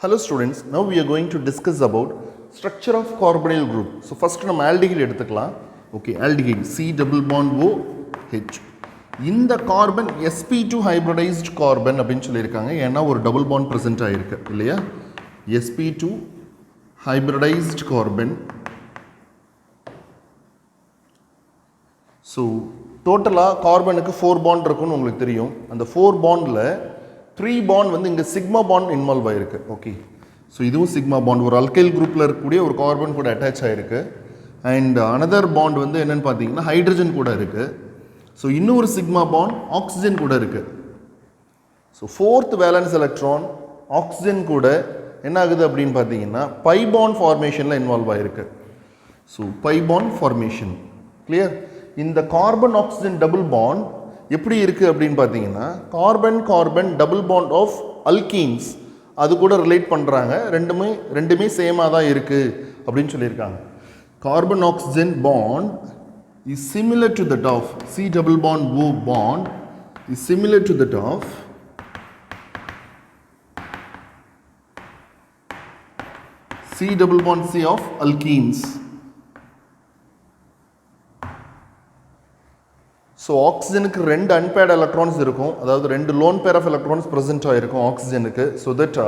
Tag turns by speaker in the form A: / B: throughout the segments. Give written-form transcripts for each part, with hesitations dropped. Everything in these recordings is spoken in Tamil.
A: Hello students, now we are going to discuss about structure of carbonyl group. So first நம்ம aldehyde எடுத்துக்கலாம். Okay, aldehyde C double bond OH. இந்த கார்பன் sp2 hybridized carbon அப்படினு சொல்லிருக்காங்க. ஏன்னா ஒரு double bond present ஆயிருக்கு இல்லையா? sp2 hybridized carbon. So டோட்டலா கார்பனுக்கு 4 bond இருக்குன்னு உங்களுக்கு தெரியும். அந்த 4 bondல 3 bond வந்து இங்க சிக்மா bond இன்வால்வ் ஆயிருக்கு. ஓகே. ஸோ இதுவும் சிக்மா பாண்ட் ஒரு அல்கைல் குரூப்ல இருக்கக்கூடிய ஒரு கார்பன் கூட அட்டாச் ஆயிருக்கு. அண்ட் அனதர் பாண்ட் வந்து என்னன்னு பார்த்தீங்கன்னா ஹைட்ரஜன் கூட இருக்கு. ஸோ இன்னொரு சிக்மா பாண்ட் ஆக்சிஜன் கூட இருக்கு. So fourth valence electron oxygen கூட என்ன ஆகுது அப்படின்னு பார்த்தீங்கன்னா பை பாண்ட் ஃபார்மேஷனில் இன்வால்வ் ஆயிருக்கு. So pi bond formation clear. இந்த கார்பன் ஆக்சிஜன் டபுள் பாண்ட் எப்படி இருக்குது அப்படின்னு பார்த்தீங்கன்னா carbon carbon double bond of alkenes அது கூட ரிலேட் பண்ணுறாங்க. ரெண்டுமே சேமாக தான் இருக்குது அப்படின்னு சொல்லியிருக்காங்க. Carbon oxygen bond is similar to that of C double bond O bond is similar to that of C double bond C of alkenes. So ஆக்சிஜனுக்கு 2 அன்பேர்ட் எலக்ட்ரான்ஸ் இருக்கும், அதாவது 2 lone pair of electrons present ஆகிருக்கும் ஆக்சிஜனுக்கு. So that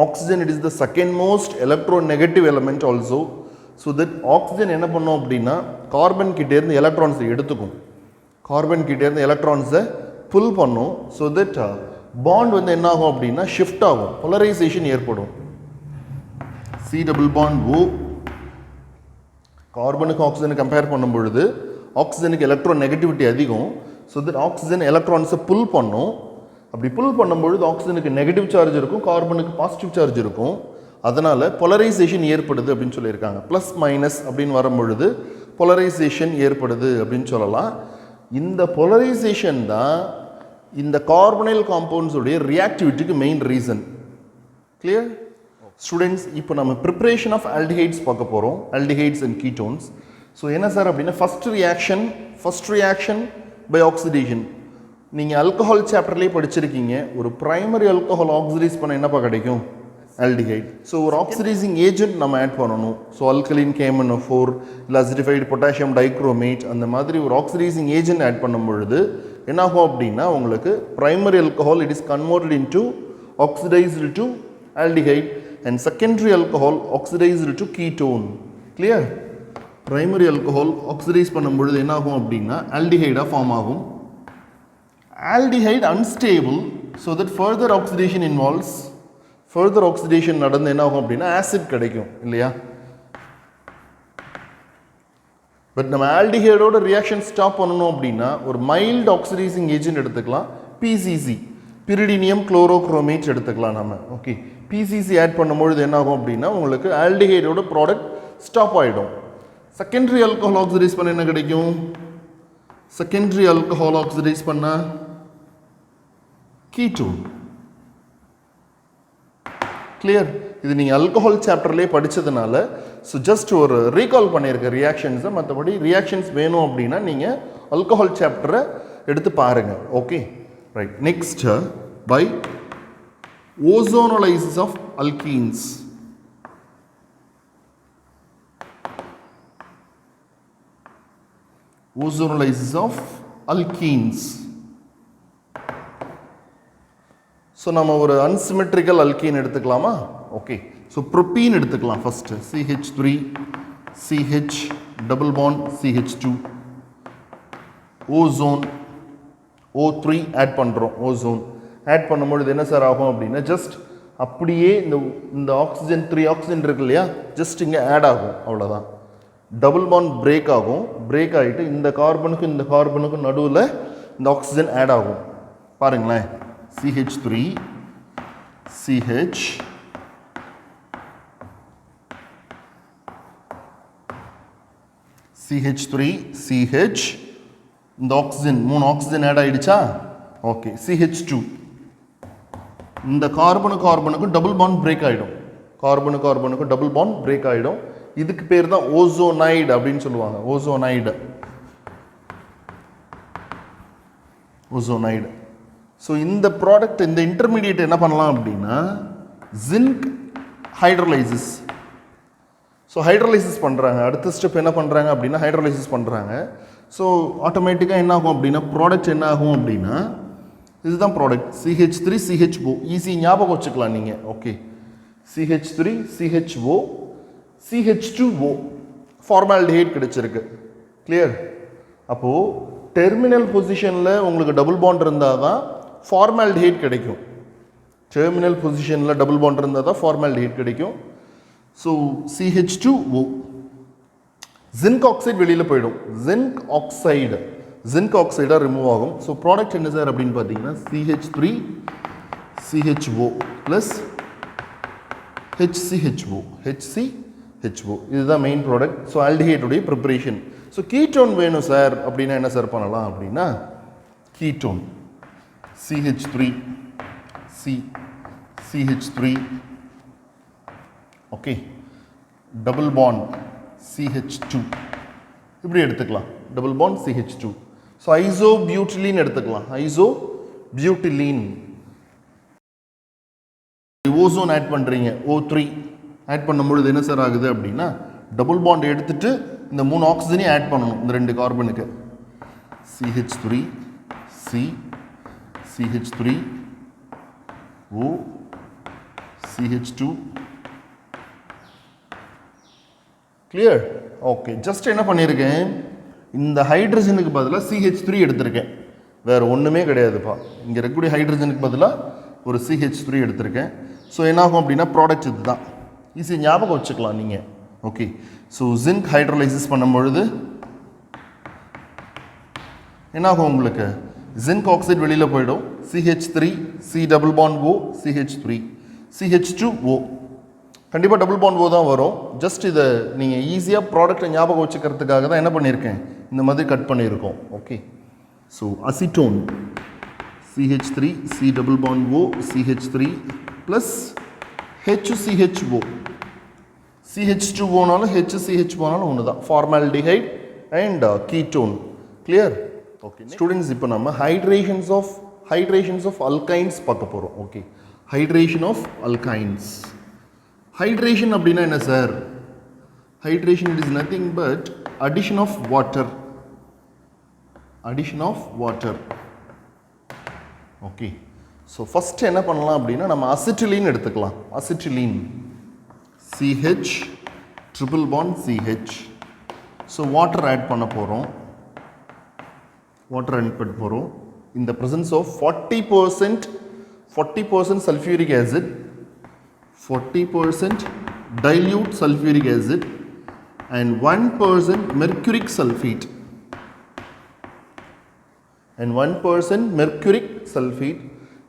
A: oxygen it is the second most electronegative element also. So that oxygen என்ன பண்ணோம் அப்படின்னா கார்பன் கிட்டேருந்து எலக்ட்ரான்ஸை எடுத்துக்கும், கார்பன் கிட்டேருந்து எலக்ட்ரான்ஸை புல் பண்ணும். ஸோ தட் பாண்ட் வந்து என்ன ஆகும் அப்படின்னா ஷிஃப்ட் ஆகும், போலரைசேஷன் ஏற்படும். சி டபுள் பாண்ட் ஓ கார்பனுக்கு ஆக்சிஜனை கம்பேர் பண்ணும் பொழுது ஆக்சிஜனுக்கு எலக்ட்ரோ நெகட்டிவிட்டி அதிகம். ஸோ தட் ஆக்சிஜன் எலக்ட்ரான்ஸை புல் பண்ணும். அப்படி புல் பண்ணும்பொழுது ஆக்சிஜனுக்கு நெகட்டிவ் சார்ஜ் இருக்கும், கார்பனுக்கு பாசிட்டிவ் சார்ஜ் இருக்கும். அதனால் போலரைசேஷன் ஏற்படுது அப்படின்னு சொல்லியிருக்காங்க. ப்ளஸ் மைனஸ் அப்படின்னு வரும்பொழுது போலரைசேஷன் ஏற்படுது அப்படின்னு சொல்லலாம். இந்த போலரைசேஷன் தான் இந்த கார்பனைல் காம்பவுண்ட்ஸுடைய ரியாக்டிவிட்டிக்கு மெயின் ரீசன். Clear students? இப்போ நம்ம ப்ரிப்பரேஷன் ஆஃப் ஆல்டிஹைட்ஸ் பார்க்க போகிறோம், ஆல்டிஹைட்ஸ் அண்ட் கீட்டோன்ஸ். ஸோ என்ன சார் அப்படின்னா ஃபஸ்ட் ரியாக்ஷன் பை ஆக்சிடேஷன். நீங்கள் ஆல்கஹால் சாப்டர்லேயே படிச்சிருக்கீங்க. ஒரு ப்ரைமரி ஆல்கஹால் ஆக்சிடைஸ் பண்ண என்னப்பா கிடைக்கும்? ஆல்டிஹைட். ஸோ ஒரு ஆக்சிடைசிங் ஏஜென்ட் நம்ம ஆட் பண்ணணும். ஸோ அல்கலின் KMnO4 இல்லை அசிடிஃபைடு பொட்டாசியம் டைக்ரோமேட் அந்த மாதிரி ஒரு ஆக்சிடைசிங் ஏஜென்ட் ஆட் பண்ணும் பொழுது என்னாகும் அப்படின்னா உங்களுக்கு primary alcohol it is converted into oxidised to aldehyde and secondary alcohol oxidised to ketone. Clear? Primary alcohol oxidise பண்ணும்பொழுது என்ன ஆகும் அப்படின்னா ஆல்டிஹைடாக ஃபார்ம் ஆகும். Aldehyde unstable. So that further oxidation involves. Further oxidation நடந்து என்ன ஆகும் அப்படின்னா ஆசிட் கிடைக்கும் இல்லையா? பட் நம்ம ஆல்டிஹைடோட ரியாக்ஷன் ஸ்டாப் பண்ணணும் அப்படின்னா ஒரு மைல்டு ஆக்சிடைசிங் ஏஜென்ட் எடுத்துக்கலாம். PCC பிரிடினியம் குளோரோக்ரோமேட் எடுத்துக்கலாம் நம்ம. ஓகே, PCC ஆட் பண்ணும்பொழுது என்ன ஆகும் அப்படின்னா உங்களுக்கு ஆல்டிஹைடோட ப்ராடக்ட் ஸ்டாப் ஆகிடும். செகண்டரி ஆல்கஹால் ஆக்சிடைஸ் பண்ண என்ன கிடைக்கும்? செகண்டரி ஆல்கஹால் ஆக்சிடைஸ் பண்ண கீட்டோன். கிளியர்? இது நீங்கள் ஆல்கஹால் சாப்டர்லேயே படித்ததுனால ஸோ ஜஸ்ட் ஒரு ரீகால் பண்ணியிருக்க ரியாக்ஷன்ஸை. மற்றபடி ரியாக்ஷன்ஸ் வேணும் அப்படின்னா நீங்கள் ஆல்கஹால் சாப்டரை எடுத்து பாருங்கள். Okay right. Next by ozonolysis of alkenes. Ozonolysis of alkenes. So நம்ம ஒரு அன்சிமெட்ரிக்கல் அல்கீன் எடுத்துக்கலாமா? ஓகே, ஸோ ப்ரோப்பீன் எடுத்துக்கலாம். First CH3 CH double bond CH2 ozone O3 add பண்ணுறோம். ஓசோன் ஆட் பண்ணும்பொழுது என்ன சார் ஆகும் அப்படின்னா ஜஸ்ட் அப்படியே இந்த ஆக்சிஜன் 3 ஆக்சிஜன் இருக்கு இல்லையா, ஜஸ்ட் இங்கே ஆட் ஆகும், அவ்வளோதான். டபுள் பாண்ட் பிரேக் ஆகும். பிரேக் ஆகிட்டு இந்த கார்பனுக்கும் நடுவில் இந்த ஆக்சிஜன் ஆட் ஆகும். பாருங்களேன், CH3 CH CH3 CH இந்த ஆக்சிஜன் 3 ஆக்சிஜன் ஆட் ஆகிடுச்சா? ஓகே, CH2 இந்த கார்பனுக்கும் டபுள் பாண்ட் பிரேக் ஆகிடும். கார்பனுக்கும் டபுள் பாண்ட் பிரேக் ஆகிடும். இதுக்கு பேர் தான் ஓசோனைடு அப்படின்னு சொல்லுவாங்க. ஓசோனைடு. ஸோ இந்த ப்ராடக்ட் இந்த இன்டர்மீடியேட் என்ன பண்ணலாம் அப்படின்னா ஜிங்க் ஹைட்ரோலைசிஸ். ஸோ ஹைட்ரோலைசிஸ் பண்ணுறாங்க. அடுத்த ஸ்டெப் என்ன பண்ணுறாங்க அப்படின்னா ஹைட்ரோலைசிஸ் பண்ணுறாங்க. ஸோ ஆட்டோமேட்டிக்காக என்ன ஆகும் அப்படின்னா ப்ராடக்ட் என்ன ஆகும் அப்படின்னா இதுதான் ப்ராடக்ட் CH3 CHO. ஈஸி ஞாபகம் வச்சுக்கலாம் நீங்கள். Okay, CH3 CHO CH2O formaldehyde கிடைச்சிருக்கு. கிளியர்? அப்போது டெர்மினல் பொசிஷனில் உங்களுக்கு டபுள் பாண்ட் இருந்தால் தான் ஃபார்மால்டிஹைட் கிடைக்கும். டெர்மினல் பொசிஷனில் டபுள் பாண்ட் இருந்தால் தான் ஃபார்மால்டிஹைட் கிடைக்கும். So CH2O. ஜிங்க் ஆக்சைடு வெளியில் போயிடும். ஜிங்க் ஆக்சைடாக ரிமூவ் ஆகும். ஸோ ப்ராடக்ட் என்ன சார் அப்படின்னு பார்த்தீங்கன்னா CH3 CHO ப்ளஸ் HCHO. இதுதான் மெயின் ப்ராடக்ட். ஸோ ஆல்டிஹைடுடைய ப்ரிப்பரேஷன். ஸோ கீட்டோன் வேணும் சார் அப்படின்னா என்ன சார் பண்ணலாம் அப்படின்னா ketone CH3 CH3 okay, double bond CH2 இப்படி எடுத்துக்கலாம். Double bond CH2. ஸோ ஐசோபியூட்டிலீன் எடுத்துக்கலாம். ஐசோபியூட்டிலீன். ஓசோன் ஆட் பண்ணுறீங்க, O3 ஆட் பண்ணும்பொழுது என்ன சார் ஆகுது அப்படின்னா டபுள் பாண்ட் எடுத்துட்டு இந்த 3 ஆக்சிஜனையும் ஆட் பண்ணணும் இந்த 2 கார்பனுக்கு. CH3 C CH3 O CH2. Clear? Okay, just என்ன பண்ணியிருக்கேன், இந்த ஹைட்ரஜனுக்கு பதிலாக CH3 எடுத்திருக்கேன். வேறு ஒன்றுமே கிடையாதுப்பா. இங்கே இருக்கக்கூடிய ஹைட்ரஜனுக்கு பதிலாக ஒரு CH3 எடுத்திருக்கேன். ஸோ என்னாகும் அப்படின்னா ப்ராடக்ட் இது தான். ஈஸி ஞாபகம் வச்சுக்கலாம் நீங்கள். ஓகே, ஸோ ஜிங்க் ஹைட்ரோலைசிஸ் பண்ணும்பொழுது என்னாகும் உங்களுக்கு ஜிங்க் ஆக்சைடு வெளியில் போயிடும். CH3 C double bond O CH3 CH2O. கண்டிப்பாக டபுள் பாண்ட் O தான் வரும். ஜஸ்ட் இதை நீங்கள் ஈஸியாக ப்ராடக்டை ஞாபகம் வச்சுக்கிறதுக்காக தான் என்ன பண்ணியிருக்கேன், இந்த மாதிரி கட் பண்ணியிருக்கோம். Okay, so acetone CH3 C double bond O CH3 plus HCHO. CH2Oனாலும் HCHOனாலும் ஒன்று தான். Formaldehyde and ketone. Clear? Okay students, இப்போ நம்ம ஹைட்ரேஷன்ஸ் ஆஃப் அல்கைன்ஸ் பார்க்க போகிறோம். Okay, hydration of alkynes. Hydration அப்படின்னா என்ன sir? Hydration it is nothing but addition of water. Okay, so first என்ன பண்ணலாம் அப்படின்னா நம்ம அசிட்டிலீன் எடுத்துக்கலாம். Acetylene CH triple bond CH. So water add பண்ண போகிறோம். in the presence of 40% sulfuric acid, 40% dilute sulfuric acid and 1% mercuric sulfate.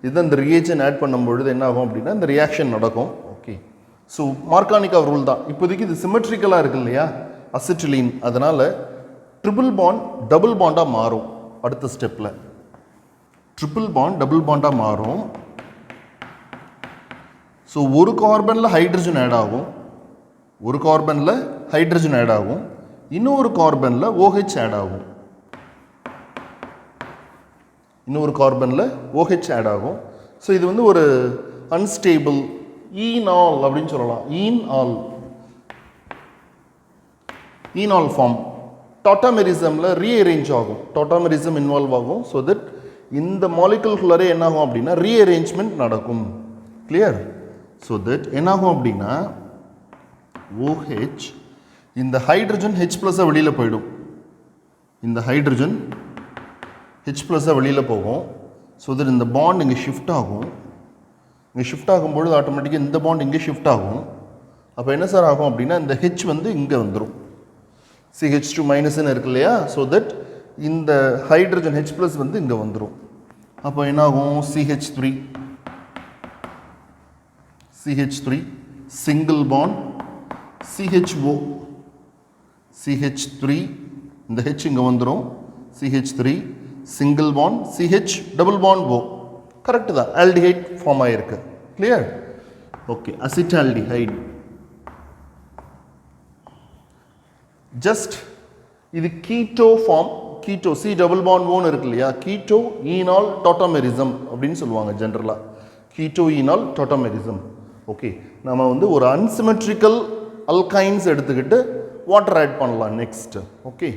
A: இதுதான் இந்த ரியேஜன் ஆட் பண்ணும்பொழுது என்ன ஆகும் அப்படின்னா இந்த ரியாக்ஷன் நடக்கும். ஓகே, ஸோ மார்கானிகா ரூல் தான். இப்போதைக்கு இது சிமெட்ரிக்கலாக இருக்கு இல்லையா அசிட்டிலீன், அதனால் ட்ரிபிள் பாண்ட் டபுள் பாண்டாக மாறும். அடுத்த ஸ்டெப்பில் ட்ரிபிள் பாண்ட் டபுள் பாண்டாக மாறும். ஸோ ஒரு கார்பனில் ஹைட்ரஜன் ஆட் ஆகும், இன்னொரு கார்பனில் OH ஆட் ஆகும், ஸோ இது வந்து ஒரு அன்ஸ்டேபிள் ஈனால் அப்படின்னு சொல்லலாம். ஈனால் ஃபார்ம். டாட்டாமெரிசமில் ரீஅரேஞ்ச் ஆகும், டாட்டாமெரிசம் இன்வால்வ் ஆகும். ஸோ தட் இந்த மாலிகுல்குள்ளரே என்னாகும் அப்படின்னா ரீஅரேஞ்ச்மெண்ட் நடக்கும். கிளியர்? ஸோ தட் என்னாகும் அப்படின்னா OH இந்த ஹைட்ரஜன் H+ வெளியில் போயிடும். போகும். ஸோ தட் இந்த பாண்ட் இங்கே ஷிஃப்ட் ஆகும். ஆகும்பொழுது ஆட்டோமேட்டிக்காக இந்த பாண்ட் இங்கே ஷிஃப்ட் ஆகும். அப்போ என்ன சார் ஆகும் அப்படின்னா இந்த H வந்து இங்கே வந்துடும். CH2- இருக்கு இல்லையா? ஸோ தட் இந்த ஹைட்ரஜன் H+ வந்து இங்கே வந்துடும். அப்போ என்ன ஆகும்? CH3 single bond CHO, CH3 இந்த H இங்கே வந்துடும். CH3 single bond CH double bond O. Correct தான், ஆல்டிஹைட் ஃபார்ம் ஆகிருக்கு. கிளியர்? Okay, acetaldehyde. ஜஸ்ட் இது keto form. Keto C double bond O இருக்கு இல்லையா? கீட்டோ ஈனால் டாட்டாமெரிசம் அப்படின்னு சொல்லுவாங்க ஜென்ரலாக. கீட்டோ ஈனால் டாட்டாமெரிசம். ஓகே, நம்ம வந்து ஒரு அன்சிமெட்ரிக்கல் அல்கைன்ஸ் எடுத்துக்கிட்டு வாட்டர் ஆட் பண்ணலாம் நெக்ஸ்ட். ஓகே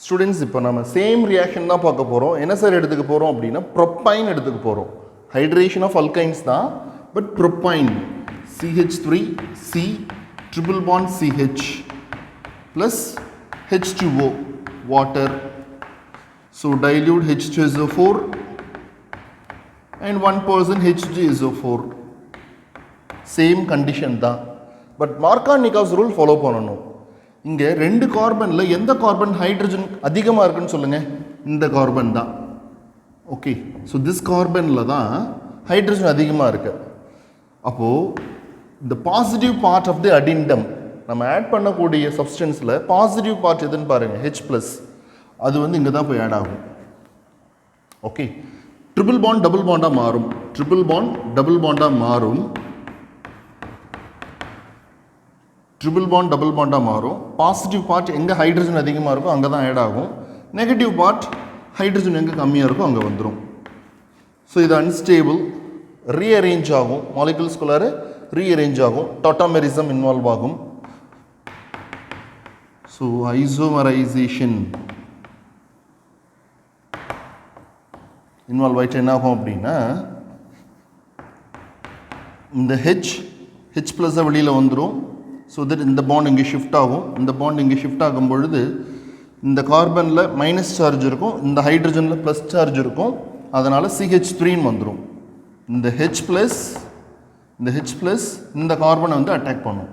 A: ஸ்டூடெண்ட்ஸ், இப்போ நம்ம சேம் ரியாக்ஷன் தான் பார்க்க போகிறோம். என்ன சார் எடுத்துக்க போகிறோம் அப்படின்னா ப்ரொப்பைன் எடுத்துக்க போகிறோம். ஹைட்ரேஷன் ஆஃப் அல்கைன்ஸ் தான், but propyne CH3C triple bond CH plus H2O water. So dilute H2SO4 and 1% H2SO4. Same condition தான், பட் Markovnikov's rule ஃபாலோ பண்ணணும். இங்கே 2 கார்பனில் எந்த கார்பன் ஹைட்ரஜன் அதிகமாக இருக்குன்னு சொல்லுங்கள்? இந்த கார்பன் தான். ஓகே, ஸோ திஸ் கார்பனில் தான் ஹைட்ரஜன் அதிகமாக இருக்கு. அப்போது இந்த பாசிட்டிவ் பார்ட் ஆஃப் தி அடிண்டம் நம்ம ஆட் பண்ணக்கூடிய சப்ஸ்டன்ஸில் பாசிட்டிவ் பார்ட் எதுன்னு பாருங்கள், H+, அது வந்து இங்கே தான் போய் ஆட் ஆகும். ஓகே, ட்ரிபிள் பாண்ட் டபுள் பாண்டாக மாறும், ட்ரிபிள் பாண்ட் டபுள் பாண்டாக மாறும், ட்ரிபிள் பாண்ட் டபுள் பாண்டாக மாறும். பாசிட்டிவ் பார்ட் எங்கே ஹைட்ரஜன் அதிகமாக இருக்கோ அங்கே தான் ஆட் ஆகும். நெகட்டிவ் பார்ட் ஹைட்ரஜன் எங்கே கம்மியாக இருக்கோ அங்கே வந்துடும். ஸோ இது அன்ஸ்டேபிள், ரீஅரேஞ்ச் ஆகும், மாலிகுல்ஸ்குள்ளார ரீஅரேஞ்ச் ஆகும், டாட்டாமெரிசம் இன்வால்வ் ஆகும். ஸோ ஐசோமரைசேஷன் இன்வால்வ் ஆகிட்டு என்ன ஆகும் அப்படின்னா இந்த H+ வெளியில் வந்துடும். ஸோ தட் இந்த பாண்ட் இங்கே ஷிஃப்ட் ஆகும். இந்த பாண்ட் இங்கே ஷிஃப்ட் ஆகும் பொழுது இந்த கார்பனில் மைனஸ் சார்ஜ் இருக்கும், இந்த ஹைட்ரஜனில் ப்ளஸ் சார்ஜ் இருக்கும். அதனால் CH3 வந்துடும். இந்த H+, இந்த கார்பனை வந்து அட்டாக் பண்ணும்.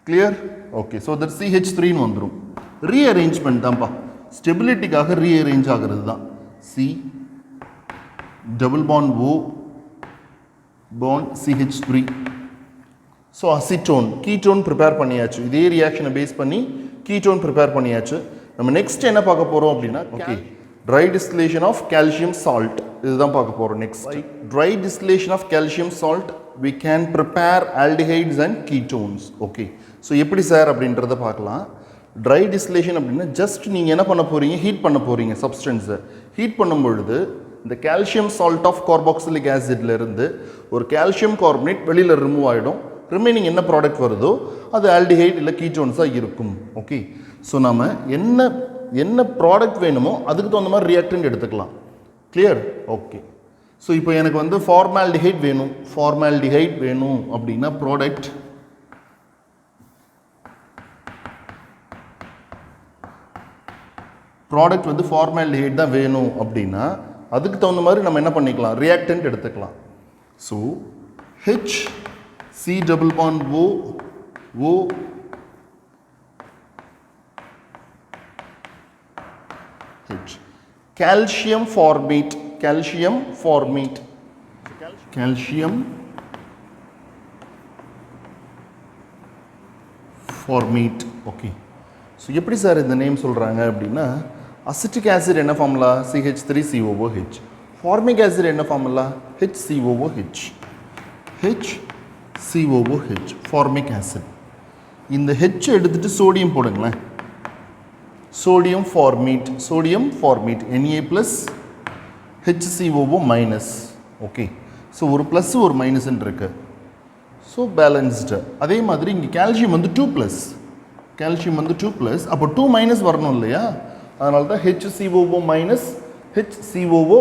A: Clear? Okay, so that CH3 வந்துடும். ரீஅரேஞ்ச்மெண்ட் தான்ப்பா, ஸ்டெபிலிட்டிக்காக ரீஅரேஞ்ச் ஆகிறது தான். C double bond O bond CH3. So acetone, ketone prepare பண்ணியாச்சு. இதே ரியாக்ஷனை பேஸ் பண்ணி கீட்டோன் ப்ரிப்பேர் பண்ணியாச்சு. நம்ம நெக்ஸ்ட் என்ன பார்க்க போகிறோம் அப்படின்னா, okay, dry distillation of calcium salt, இதுதான் பார்க்க போகிறோம் next. Dry distillation of calcium salt we can prepare aldehydes and ketones. Okay, so எப்படி சார் அப்படின்றத பார்க்கலாம். ட்ரை டிஸ்டிலேஷன் அப்படின்னா ஜஸ்ட் நீங்கள் என்ன பண்ண போகிறீங்க, ஹீட் பண்ண போகிறீங்க சப்ஸ்டன்ஸை. ஹீட் பண்ணும் பொழுது இந்த கால்சியம் சால்ட் ஆஃப் கார்பாக்சிலிக் ஆசிட்லேருந்து ஒரு கால்சியம் கார்பனேட் வெளியில் ரிமூவ் ஆகிடும். ரிமைனிங் என்ன ப்ராடக்ட் வருதோ அது ஆல்டிஹைட் இல்லை கீட்டோன்ஸாக இருக்கும். ஓகே, ஸோ நம்ம என்ன ப்ராடக்ட் வேணுமோ அதுக்கு தகுந்த மாதிரி ரியாக்டன்ட் எடுத்துக்கலாம். கிளியர்? ஓகே, ஸோ இப்போ எனக்கு வந்து ஃபார்மால்டிஹைட் வேணும் அப்படின்னா ப்ராடக்ட் வந்து ஃபார்மால்டிஹைட் தான் வேணும் அப்படின்னா அதுக்கு தகுந்த மாதிரி நம்ம என்ன பண்ணிக்கலாம், ரியாக்டன்ட் எடுத்துக்கலாம். So C double bond O H. Calcium formate. Okay, so எப்படி சார் இந்த நேம் சொல்கிறாங்க அப்படின்னா, அசிட்டிக் ஆசிட் என்ன ஃபார்முலா, CH3COOH. ஃபார்மிக் ஆசிட் என்ன formula, HCOOH. HCOOH formic acid. இந்த H எடுத்துட்டு சோடியம் போடுங்களேன், sodium formate Na+ HCOO-. Okay, so ஒரு ப்ளஸ் ஒரு மைனஸ்ன்னு இருக்கு. So balanced. அதே மாதிரி இங்கே கால்சியம் வந்து 2+, அப்போ 2- வரணும் இல்லையா, அதனால தான் HCOO-, HCOO-.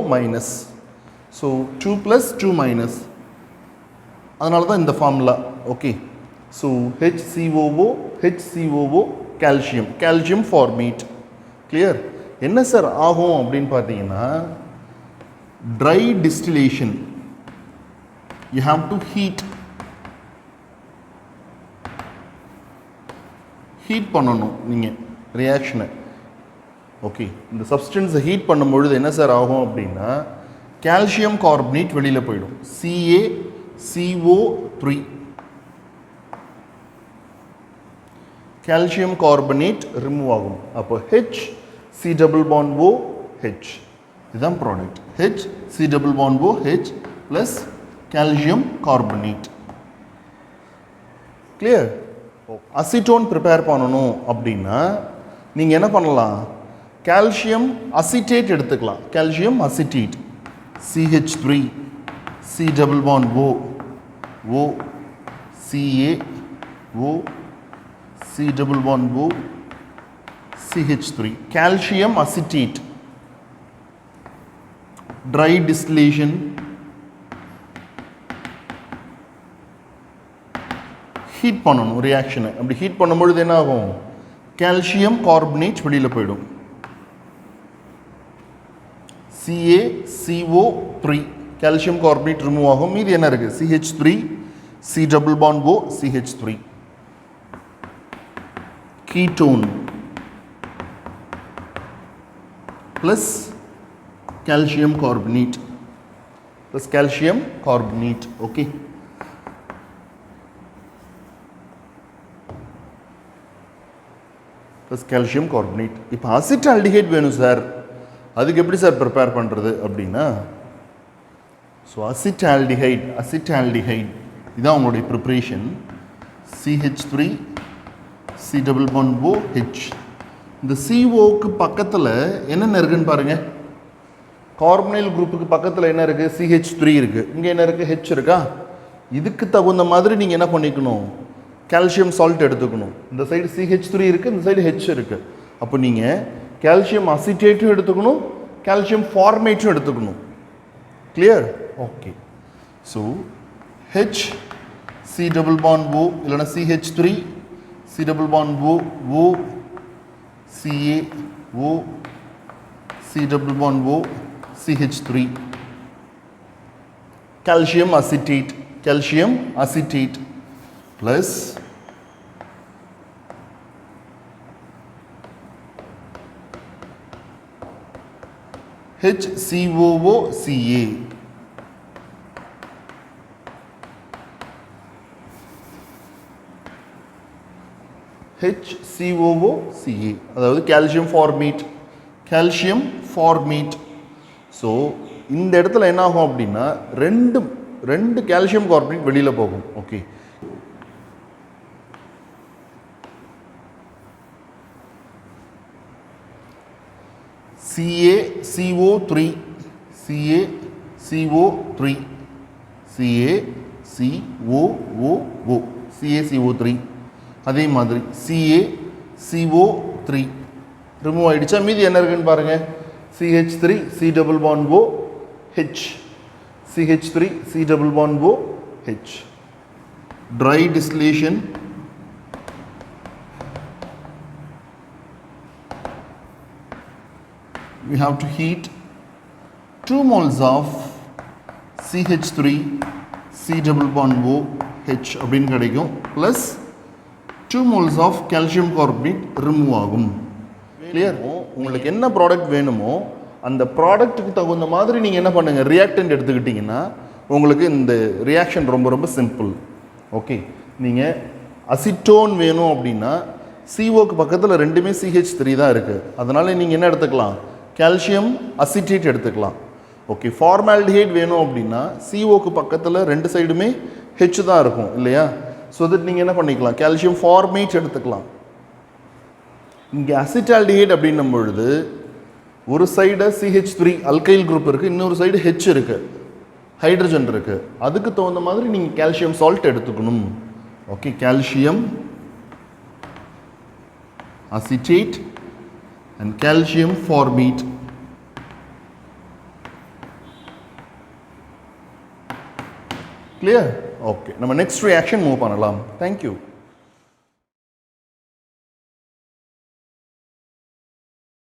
A: ஸோ 2+, 2-. அதனால தான் இந்த formula. Okay, so HCOO calcium format. Clear? என்ன சார் ஆகும் அப்படின்னு பார்த்தீங்கன்னா, try distillation you have to heat பண்ணணும் நீங்கள் ரியாக்ஷனை. ஓகே, இந்த சப்ஸ்டன்ஸை ஹீட் பண்ணும்பொழுது என்ன சார் ஆகும் அப்படின்னா, கால்சியம் கார்பனேட் வெளியில் போயிடும், CaCO3. கால்சியம் கார்பனேட் ரிமூவ் ஆகும். அப்போ C double bond OH, இதுதான் product. C double bond OH plus calcium carbonate. Clear? Acetone prepare பண்ணணும் அப்படின்னா நீங்கள் என்ன பண்ணலாம், கால்சியம் அசிட்டேட் எடுத்துக்கலாம். Calcium acetate CH3 C double bond O O Ca O C double bond O CH3. Calcium acetate. Dry distillation. Heat பண்ணணும் ரியாக்ஷனை. அப்படி ஹீட் பண்ணும்பொழுது என்ன ஆகும்? கால்சியம் கார்பனேட் வெளியில் போயிடும். CaCO3 கால்சியம் கார்பனேட் ரிமூவ் ஆகும். மீதி என்ன இருக்குது? CH3 C double bond O CH3. Ketone plus calcium carbonate plus calcium carbonate. Okay, plus calcium carbonate. இப்போ அசிட்டால்டிஹைட் வேணும் சார், அதுக்கு எப்படி சார் ப்ரிப்பேர் பண்ணுறது அப்படின்னா, ஸோ அசிட்டால்டிஹைட் இதுதான் உங்களுடைய preparation. CH3 C double bond OH. இந்த CO-க்கு பக்கத்தில் என்னென்ன இருக்குன்னு பாருங்கள். கார்பனைல் குரூப்புக்கு பக்கத்தில் என்ன இருக்குது? CH3 இருக்குது. இங்கே என்ன இருக்குது? H இருக்கா? இதுக்கு தகுந்த மாதிரி நீங்கள் என்ன பண்ணிக்கணும்? கால்சியம் சால்ட் எடுத்துக்கணும். இந்த சைடு CH3 இருக்குது, இந்த சைடு H இருக்குது. அப்போ நீங்கள் கால்சியம் அசிட்டேட்டும் எடுத்துக்கணும், கால்சியம் ஃபார்மேட்டும் எடுத்துக்கணும். Clear? Okay. So H C double bond O இல்லைன்னா CH3 C double bond O O Ca O C double bond O CH3. calcium acetate plus HCOOCA. HCOOCA அதாவது கால்சியம் ஃபார்மேட். ஸோ இந்த இடத்துல என்ன ஆகும் அப்படின்னா ரெண்டு கால்சியம் கார்பனேட் வெளியில் போகும். ஓகே, CaCO3 CaCO3 அதே மாதிரி CaCO3 ரிமூவ் ஆகிடுச்சா? மீதி என்ன இருக்குன்னு பாருங்கள். CH3 C double bond O H CH3 C double bond O H. Dry distillation. We have to heat 2 moles of CH3 C double bond O H அப்படின்னு கிடைக்கும். Plus 2 moles of calcium carbonate remove ஆகும். கிளியர்? உங்களுக்கு என்ன ப்ராடக்ட் வேணுமோ அந்த ப்ராடக்ட்டுக்கு தகுந்த மாதிரி நீங்கள் என்ன பண்ணுங்கள், ரியாக்டன்ட் எடுத்துக்கிட்டிங்கன்னா உங்களுக்கு இந்த ரியாக்ஷன் ரொம்ப ரொம்ப சிம்பிள். ஓகே, நீங்கள் அசிட்டோன் வேணும் அப்படின்னா CO-க்கு பக்கத்தில் ரெண்டுமே CH3 தான் இருக்குது. அதனால் நீங்கள் என்ன எடுத்துக்கலாம்? கால்சியம் அசிட்டேட் எடுத்துக்கலாம். ஓகே, ஃபார்மால்டிஹைட் வேணும் அப்படின்னா CO-க்கு பக்கத்தில் ரெண்டு சைடுமே H தான் இருக்கும் இல்லையா? ஸோ தட் நீங்கள் என்ன பண்ணிக்கலாம்? கால்சியம் ஃபார்மேட் எடுத்துக்கலாம். இங்கே அசிட்டால்டிஹைட் அப்படின்னும் பொழுது ஒரு சைடு CH3 அல்கைல் குரூப் இருக்குது, இன்னொரு சைடு H இருக்குது, ஹைட்ரஜன் இருக்குது. அதுக்கு தகுந்த மாதிரி நீங்கள் கால்சியம் சால்ட் எடுத்துக்கணும். Okay, calcium acetate and calcium format. Clear? Okay, நம்ம நெக்ஸ்ட் ரியாக்ஷன் மூவ் பண்ணலாம். தேங்க்யூ.